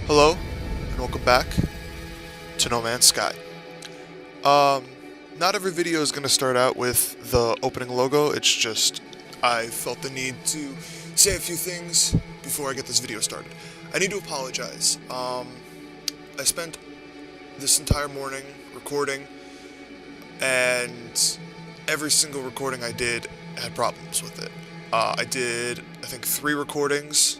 Hello, and welcome back to No Man's Sky. Not every video is going to start out with the opening logo, it's just I felt the need to say a few things before I get this video started. I need to apologize. I spent this entire morning recording, and every single recording I did had problems with it. I did, I think, 3 recordings,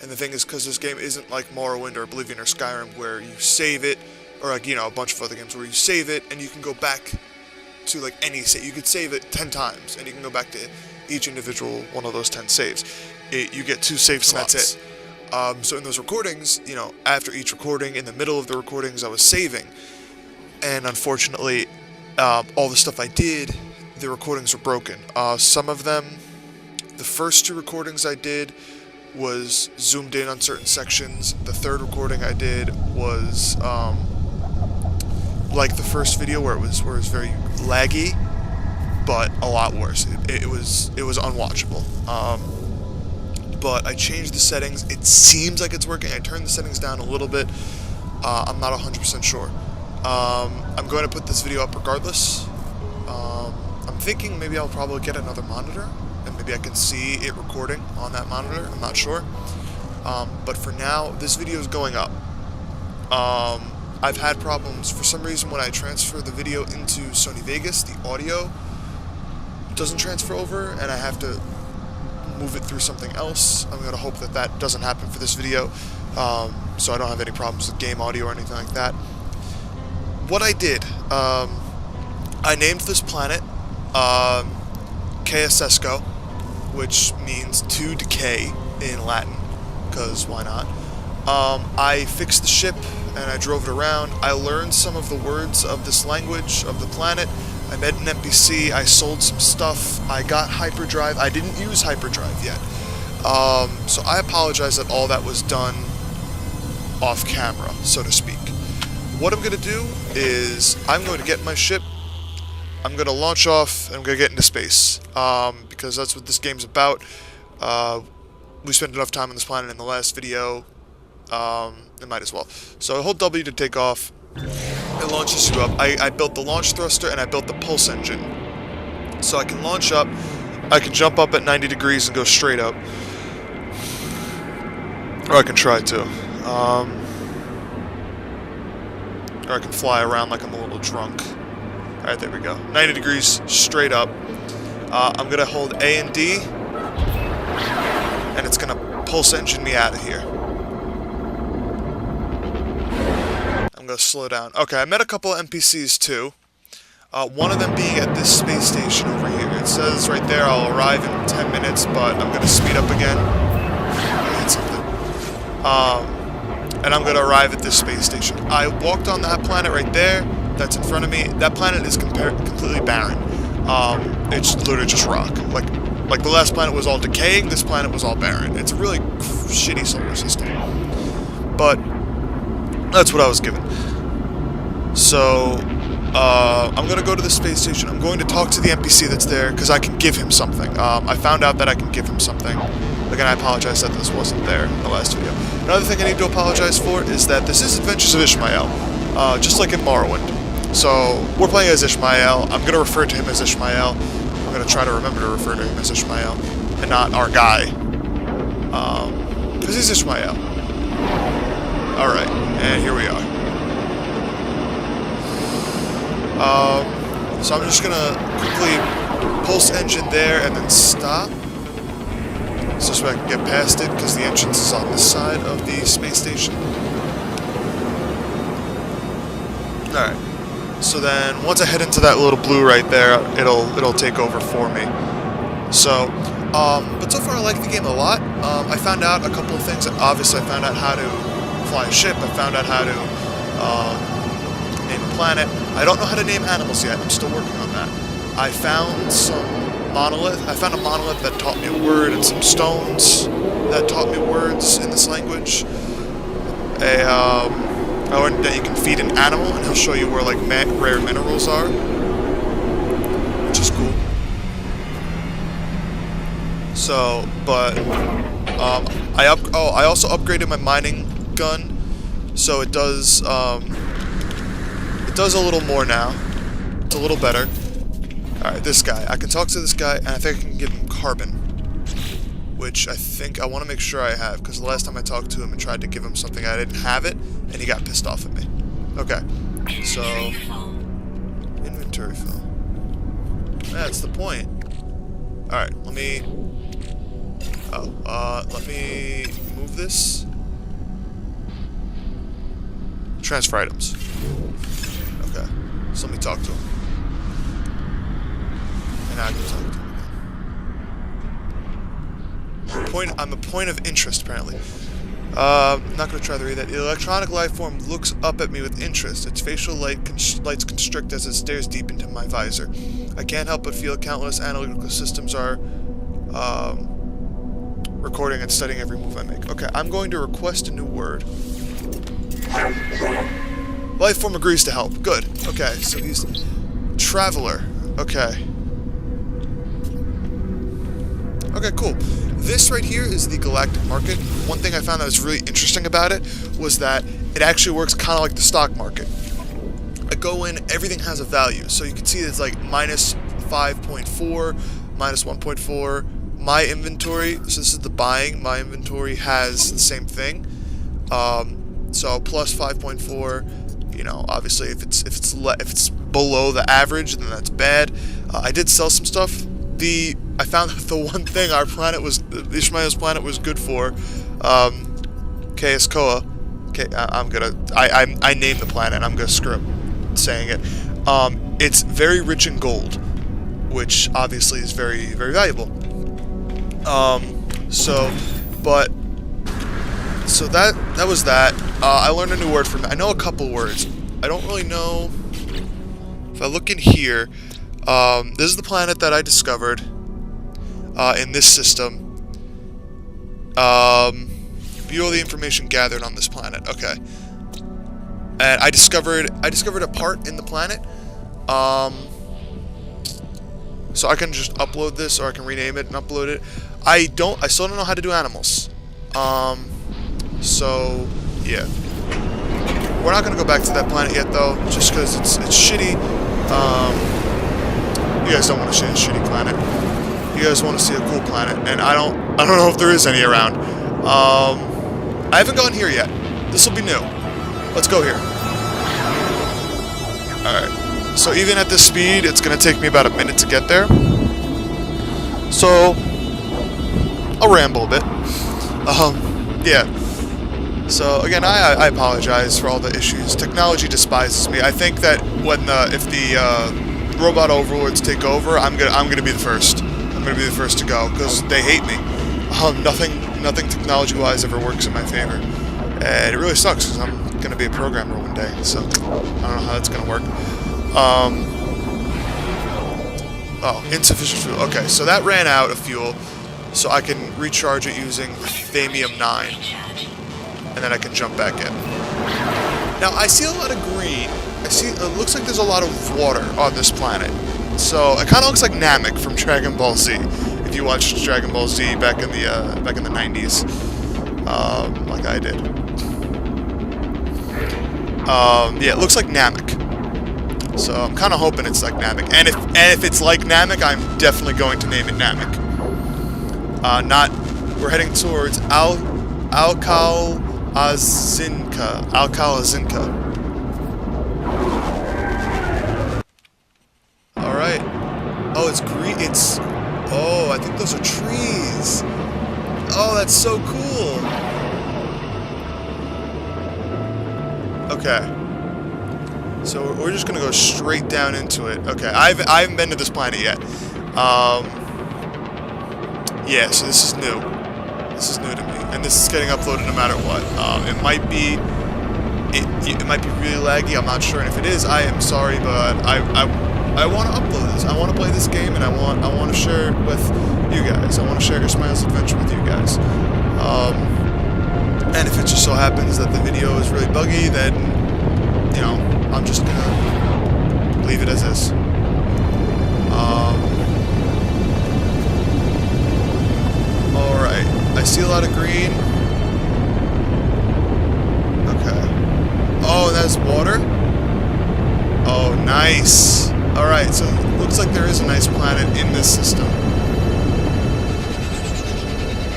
and the thing is, because this game isn't like Morrowind or Oblivion or Skyrim, where you save it, or like, you know, a bunch of other games where you save it and you can go back to like any save. You could save it 10 times and you can go back to each individual one of those 10 saves. You get 2 save slots. That's it. So in those recordings, you know, after each recording, in the middle of the recordings, I was saving, and unfortunately, all the stuff I did, the recordings were broken. Some of them, the first 2 recordings I did was zoomed in on certain sections. The 3rd recording I did was like the first video where it was very laggy, but a lot worse. It was unwatchable. But I changed the settings. It seems like it's working. I turned the settings down a little bit. I'm not 100% sure. I'm going to put this video up regardless. I'm thinking maybe I'll probably get another monitor, and maybe I can see it recording on that monitor. I'm not sure. But for now, this video is going up. I've had problems for some reason when I transfer the video into Sony Vegas. The audio doesn't transfer over, and I have to move it through something else. I'm going to hope that that doesn't happen for this video, so I don't have any problems with game audio or anything like that. What I did, I named this planet Caesesco, which means to decay in Latin, because why not? I fixed the ship and I drove it around. I learned some of the words of this language of the planet. I met an NPC, I sold some stuff, I got hyperdrive. I didn't use hyperdrive yet. So I apologize that all that was done off camera, so to speak. What I'm going to do is I'm going to get my ship, I'm going to launch off, and I'm going to get into space, because that's what this game's about. We spent enough time on this planet in the last video, it might as well. So I hold W to take off, it launches you up. I built the launch thruster and I built the pulse engine. So I can launch up, I can jump up at 90 degrees and go straight up. Or I can try to. Or I can fly around like I'm a little drunk. Alright, there we go. 90 degrees, straight up. I'm going to hold A and D, and it's going to pulse engine me out of here. I'm going to slow down. Okay, I met a couple of NPCs too. One of them being at this space station over here. It says right there I'll arrive in 10 minutes, but I'm going to speed up again. I hit something. And I'm going to arrive at this space station. I walked on that planet right there. That's in front of me. That planet is completely barren. It's literally just rock. Like the last planet was all decaying, this planet was all barren. It's a really shitty solar system. But that's what I was given. So I'm going to go to the space station. I'm going to talk to the NPC that's there, because I can give him something. I found out that I can give him something. Again, I apologize that this wasn't there in the last video. Another thing I need to apologize for is that this is Adventures of Ishmael, just like in Morrowind. So, we're playing as Ishmael. I'm going to refer to him as Ishmael. I'm going to try to remember to refer to him as Ishmael, and not our guy. Because he's Ishmael. Alright, and here we are. So I'm just going to quickly pulse engine there and then stop. So I can get past it, because the entrance is on this side of the space station. Alright. So then, once I head into that little blue right there, it'll take over for me. So, but so far I like the game a lot. I found out a couple of things. Obviously, I found out how to fly a ship. I found out how to name a planet. I don't know how to name animals yet. I'm still working on that. I found some monolith. I found a monolith that taught me a word, and some stones that taught me words in this language. That you can feed an animal, and he'll show you where like rare minerals are, which is cool. So, but I also upgraded my mining gun, so it does a little more now. It's a little better. Alright, this guy. I can talk to this guy, and I think I can give him carbon. Which I think I want to make sure I have, because the last time I talked to him and tried to give him something, I didn't have it, and he got pissed off at me. Okay, so... Inventory fill. That's the point. Alright, let me... let me move this. Transfer items. Okay, so let me talk to him. And now I can talk to him again. I'm a point of interest, apparently. I'm not going to try to read that. The electronic life form looks up at me with interest. Its facial lights constrict as it stares deep into my visor. I can't help but feel countless analytical systems are recording and studying every move I make. Okay, I'm going to request a new word. Life form agrees to help. Good. Okay, so he's traveler. Okay. Okay, cool. This right here is the galactic market. One thing I found that was really interesting about it was that it actually works kind of like the stock market. I go in, everything has a value. So you can see it's like minus 5.4, minus 1.4. My inventory, so this is the buying, my inventory has the same thing. So plus 5.4, you know, obviously if it's below the average, then that's bad. I did sell some stuff. I found that the one thing our planet Ishmael's planet was good for, Koa. Okay, I named the planet. I'm gonna screw up saying it. It's very rich in gold, which obviously is very, very valuable. So that was that. I learned a new word from it. I know a couple words. I don't really know. If I look in here, this is the planet that I discovered in this system. View all the information gathered on this planet. Okay. And I discovered a part in the planet. So I can just upload this, or I can rename it and upload it. I still don't know how to do animals. So yeah. We're not gonna go back to that planet yet, though, just because it's shitty. You guys don't want to see a shitty planet. You guys want to see a cool planet, and I don't know if there is any around. I haven't gone here yet. This will be new. Let's go here. All right. So even at this speed, it's gonna take me about a minute to get there. So I'll ramble a bit. Yeah. So again, I apologize for all the issues. Technology despises me. I think that if the robot overlords take over, I'm gonna be the first. I'm gonna be the first to go because they hate me. Nothing technology-wise ever works in my favor, and it really sucks because I'm gonna be a programmer one day. So I don't know how that's gonna work. Oh, insufficient fuel. Okay, so that ran out of fuel, so I can recharge it using Thamium 9. And then I can jump back in. Now, I see a lot of green. It looks like there's a lot of water on this planet. So, it kind of looks like Namek from Dragon Ball Z. If you watched Dragon Ball Z back in the 90s. Like I did. Yeah, it looks like Namek. So, I'm kind of hoping it's like Namek. And if it's like Namek, I'm definitely going to name it Namek. We're heading towards Alcalazinca. Alright. Oh, it's green. Oh, I think those are trees. Oh, that's so cool. Okay. So we're just gonna go straight down into it. Okay, I haven't been to this planet yet. Yeah, so this is new. This is new to me, and this is getting uploaded no matter what. It might be really laggy. I'm not sure, and if it is, I am sorry, but I want to upload this. I want to play this game, and I want to share it with you guys. I want to share Ishmael's adventure with you guys. And if it just so happens that the video is really buggy, then you know I'm just gonna leave it as is. Alright, I I see a lot of green. Okay. Oh, and that's water? Oh, nice. Alright, so it looks like there is a nice planet in this system.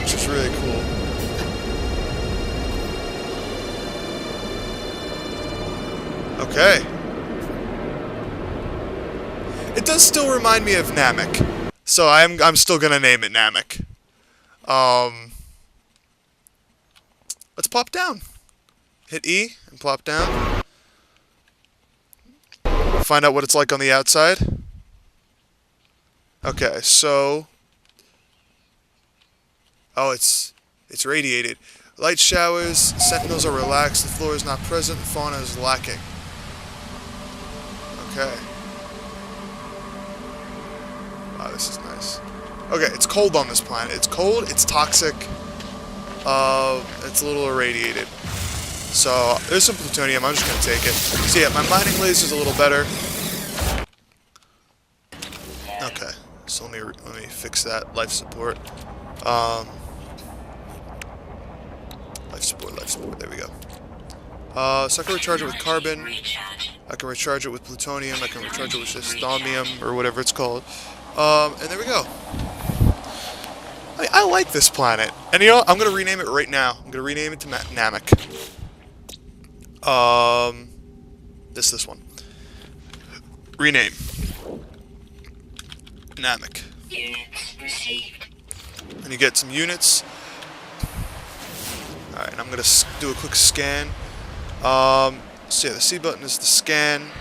Which is really cool. Okay. It does still remind me of Namek. So I'm still gonna name it Namek. Let's plop down. Hit E and plop down. Find out what it's like on the outside. Okay, so... Oh, it's radiated. Light showers, sentinels are relaxed, the floor is not present, fauna is lacking. Okay. Wow, this is nice. Okay, it's cold on this planet. It's cold, it's toxic, it's a little irradiated. So, there's some plutonium, I'm just gonna take it. So yeah, my mining laser's a little better. Okay, so let me fix that. Life support. Life support, there we go. So I can recharge it with carbon. I can recharge it with plutonium. I can recharge it with zirconium, or whatever it's called. And there we go. I like this planet. And you know, I'm gonna rename it right now. I'm gonna rename it to Namek. This one. Rename. Namek. Units received. And you get some units. Alright, and I'm gonna do a quick scan. So yeah, the C button is the scan.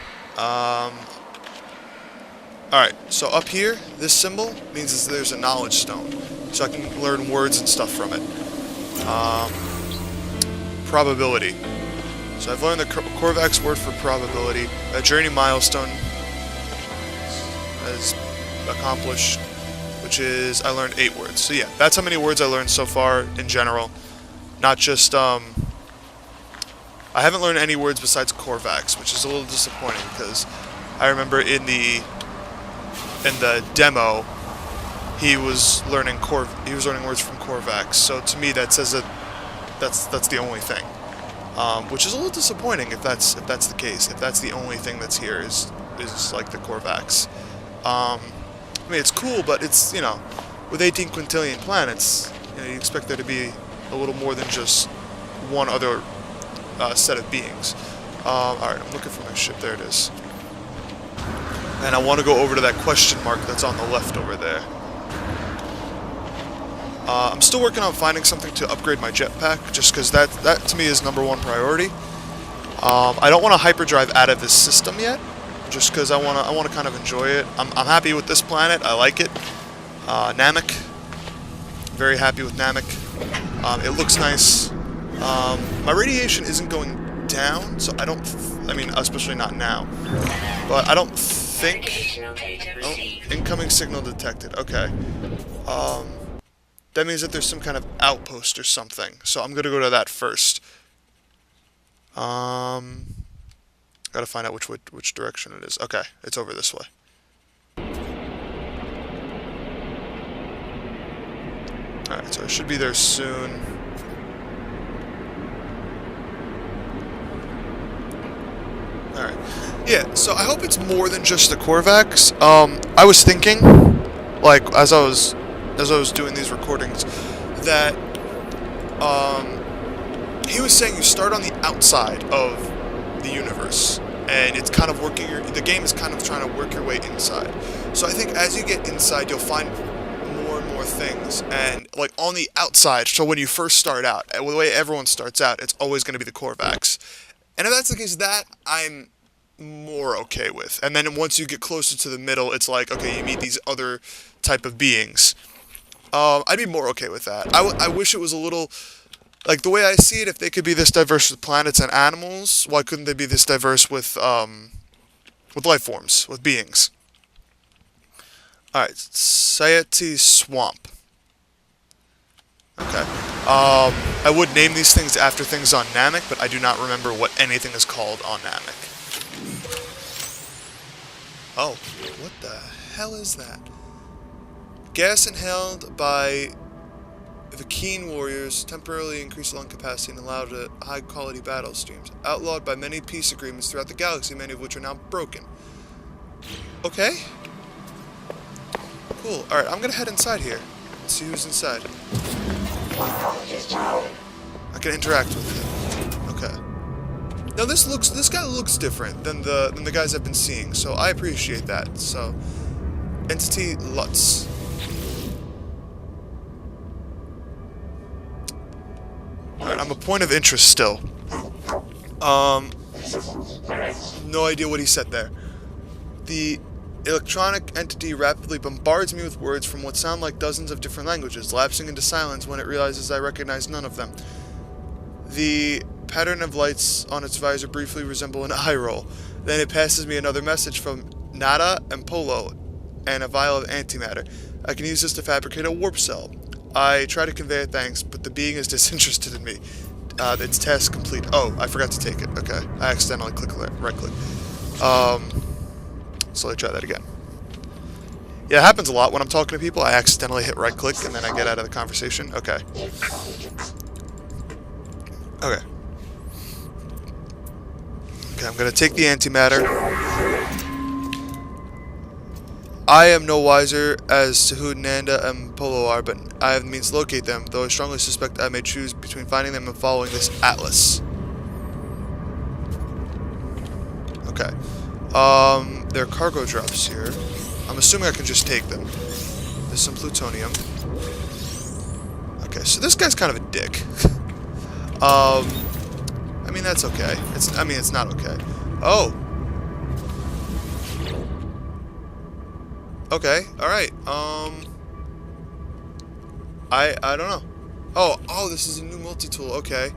Alright, so up here, this symbol means there's a knowledge stone. So I can learn words and stuff from it. Probability. So I've learned the Korvax word for probability. A journey milestone has accomplished, which is I learned 8 words. So yeah, that's how many words I learned so far in general. Not just, I haven't learned any words besides Korvax, which is a little disappointing because I remember in the demo he was learning words from Korvax. So to me that says that that's the only thing. Which is a little disappointing if that's the case. If that's the only thing that's here is like the Korvax. I mean, it's cool, but it's, you know, with 18 quintillion planets, you know, you expect there to be a little more than just one other set of beings. Alright, I'm looking for my ship. There it is. And I want to go over to that question mark that's on the left over there. I'm still working on finding something to upgrade my jetpack, just because that to me is #1 priority. I don't want to hyperdrive out of this system yet, just because I want to kind of enjoy it. I'm happy with this planet. I like it. Namek. Very happy with Namek. It looks nice. My radiation isn't going down, so I mean, especially not now. But I don't think... Oh, incoming signal detected. Okay. That means that there's some kind of outpost or something. So I'm gonna go to that first. Gotta find out which direction it is. Okay, it's over this way. Alright, so I should be there soon. Alright. Yeah, so I hope it's more than just the Korvax. I was thinking, like, as I was doing these recordings, that he was saying you start on the outside of the universe, and it's kind of the game is kind of trying to work your way inside. So I think as you get inside, you'll find more and more things, and like on the outside, so when you first start out, the way everyone starts out, it's always going to be the Korvax. And if that's the case, that I'm more okay with. And then once you get closer to the middle, it's like, okay, you meet these other type of beings. I'd be more okay with that. I wish it was a little... Like, the way I see it, if they could be this diverse with planets and animals, why couldn't they be this diverse with life forms, with beings? Alright, Sayati Swamp. Okay. I would name these things after things on Namek, but I do not remember what anything is called on Namek. Oh, what the hell is that? Gas inhaled by If a keen warriors temporarily increase lung capacity and allow to high-quality battle streams, outlawed by many peace agreements throughout the galaxy, many of which are now broken. Okay. Cool. Alright, I'm gonna head inside here. Let's see who's inside. I can interact with him. Okay. Now this guy looks different than the guys I've been seeing, so I appreciate that. So, Entity Lutz. Alright, I'm a point of interest still. No idea what he said there. The electronic entity rapidly bombards me with words from what sound like dozens of different languages, lapsing into silence when it realizes I recognize none of them. The pattern of lights on its visor briefly resemble an eye roll. Then it passes me another message from Nada and Polo and a vial of antimatter. I can use this to fabricate a warp cell. I try to convey a thanks, but the being is disinterested in me. Its task complete. Oh, I forgot to take it. Okay. I accidentally right click. So let me try that again. Yeah, it happens a lot when I'm talking to people. I accidentally hit right click and then I get out of the conversation. Okay. Okay. Okay, I'm gonna take the antimatter. I am no wiser as to who Nanda and Polo are, but I have the means to locate them, though I strongly suspect I may choose between finding them and following this atlas. Okay. There are cargo drops here. I'm assuming I can just take them. There's some plutonium. Okay, so this guy's kind of a dick. I mean, that's okay. It's not okay. Oh. Okay, alright, I don't know. Oh, this is a new multi-tool, okay.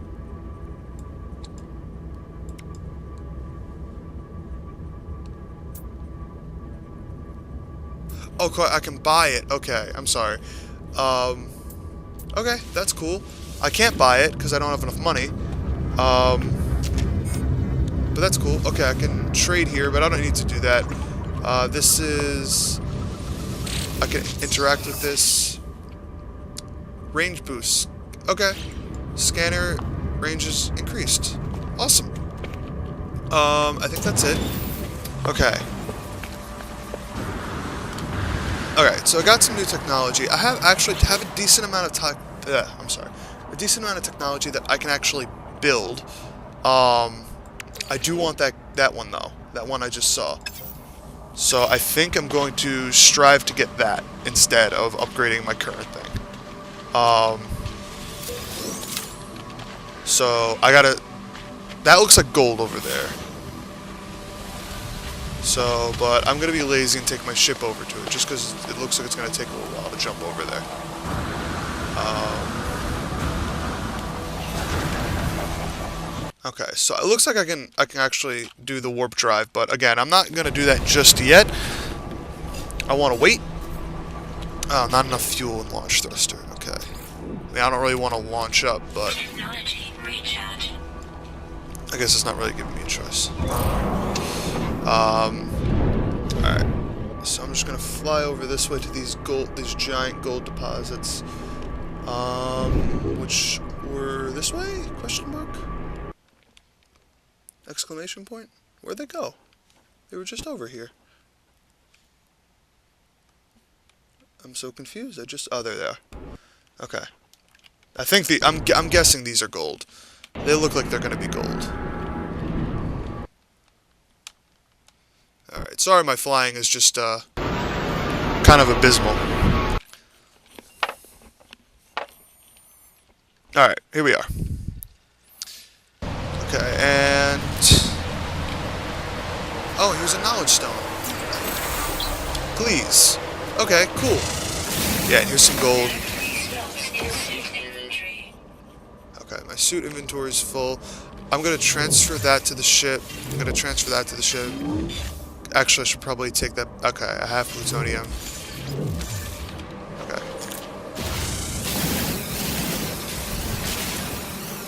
Oh, I can buy it, okay, I'm sorry. Okay, that's cool. I can't buy it, because I don't have enough money. But that's cool. Okay, I can trade here, but I don't need to do that. This is... I can interact with this. Range boost. Okay. Scanner range is increased. Awesome. I think that's it. Okay. Alright, so I got some new technology. I have a decent amount of a decent amount of technology that I can actually build. I do want that one though. That one I just saw. So I think I'm going to strive to get that instead of upgrading my current thing. So I gotta... That looks like gold over there. So, but I'm gonna be lazy and take my ship over to it, just because it looks like it's gonna take a little while to jump over there. Okay, so it looks like I can actually do the warp drive, but again, I'm not gonna do that just yet. I want to wait. Oh, not enough fuel in launch thruster. Okay. I mean, I don't really want to launch up, but I guess it's not really giving me a choice. Alright. So I'm just gonna fly over this way to these giant gold deposits. Which were this way? Question mark? Exclamation point? Where'd they go? They were just over here. I'm so confused. Oh, there they are. Okay. I think I'm guessing these are gold. They look like they're gonna be gold. Alright, sorry my flying is just, kind of abysmal. Alright, here we are. Okay, and... Oh, here's a knowledge stone. Please. Okay, cool. Yeah, and here's some gold. Okay, my suit inventory is full. I'm gonna transfer that to the ship. Actually, I should probably take that... Okay, I have plutonium. Okay.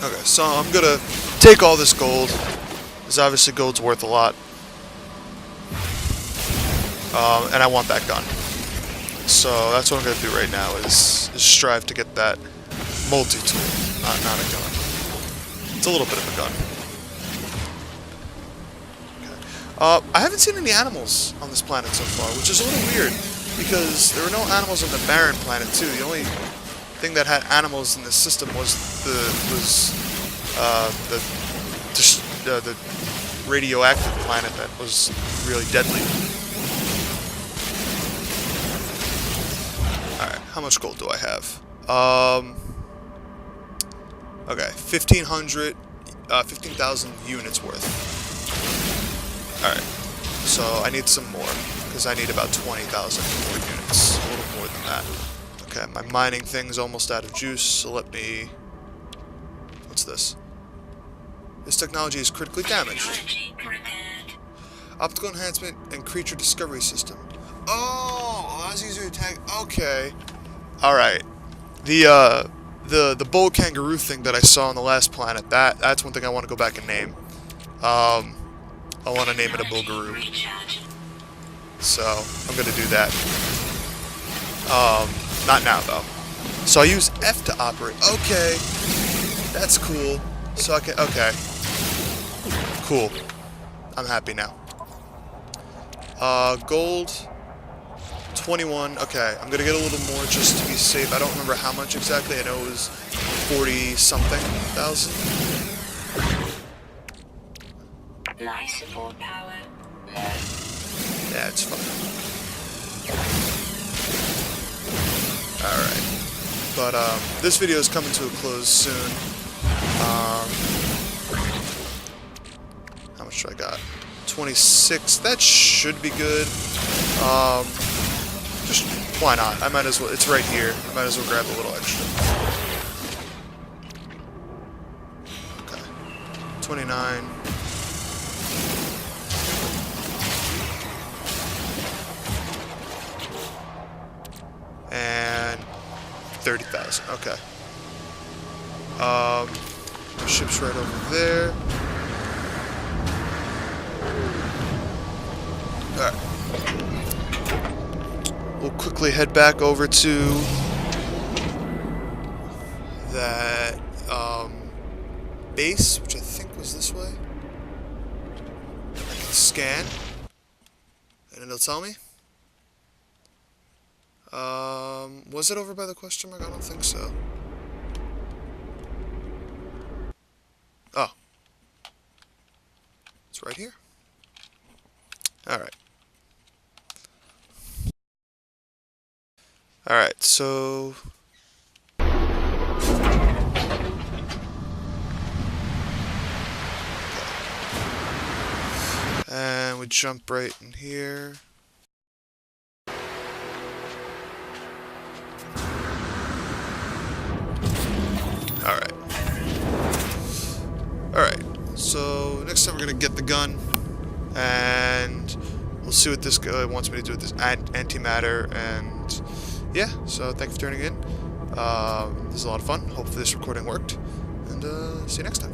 Okay, so I'm gonna take all this gold, because obviously gold's worth a lot. And I want that gun. So that's what I'm gonna do right now, is strive to get that. multi-tool, not a gun. It's a little bit of a gun. Okay. I haven't seen any animals on this planet so far, which is a little weird, because there were no animals on the barren planet too. The only thing that had animals in this system was the radioactive planet that was really deadly. Alright, how much gold do I have? Okay, 15,000 units worth. Alright, so I need some more, because I need about 20,000 more units, a little more than that. Okay, my mining thing's almost out of juice, so let me... What's this? This technology is critically damaged. Optical enhancement and creature discovery system. Oh, allows user to attack. Okay, all right. The bull kangaroo thing that I saw on the last planet. That's one thing I want to go back and name. I want to name it a bulgaroo. So I'm gonna do that. Not now though. So I use F to operate. Okay, that's cool. So I can. Okay. Cool. I'm happy now. Gold. 21. Okay, I'm gonna get a little more just to be safe. I don't remember how much exactly. I know it was 40-something thousand. Life support power. Yeah, it's fine. Alright. But, this video is coming to a close soon. How much do I got? 26. That should be good. Just, why not? I might as well, it's right here. I might as well grab a little extra. Okay. 29. And 30,000. Okay. The ship's right over there. Alright. We'll quickly head back over to that base, which I think was this way. I can scan, and it'll tell me. Was it over by the question mark? I don't think so. Oh. It's right here. Alright. Alright, so... And we jump right in here. Alright. Alright, so next time we're gonna get the gun, and we'll see what this guy wants me to do with this antimatter, and yeah, so thank you for tuning in. This is a lot of fun. Hopefully this recording worked, and see you next time.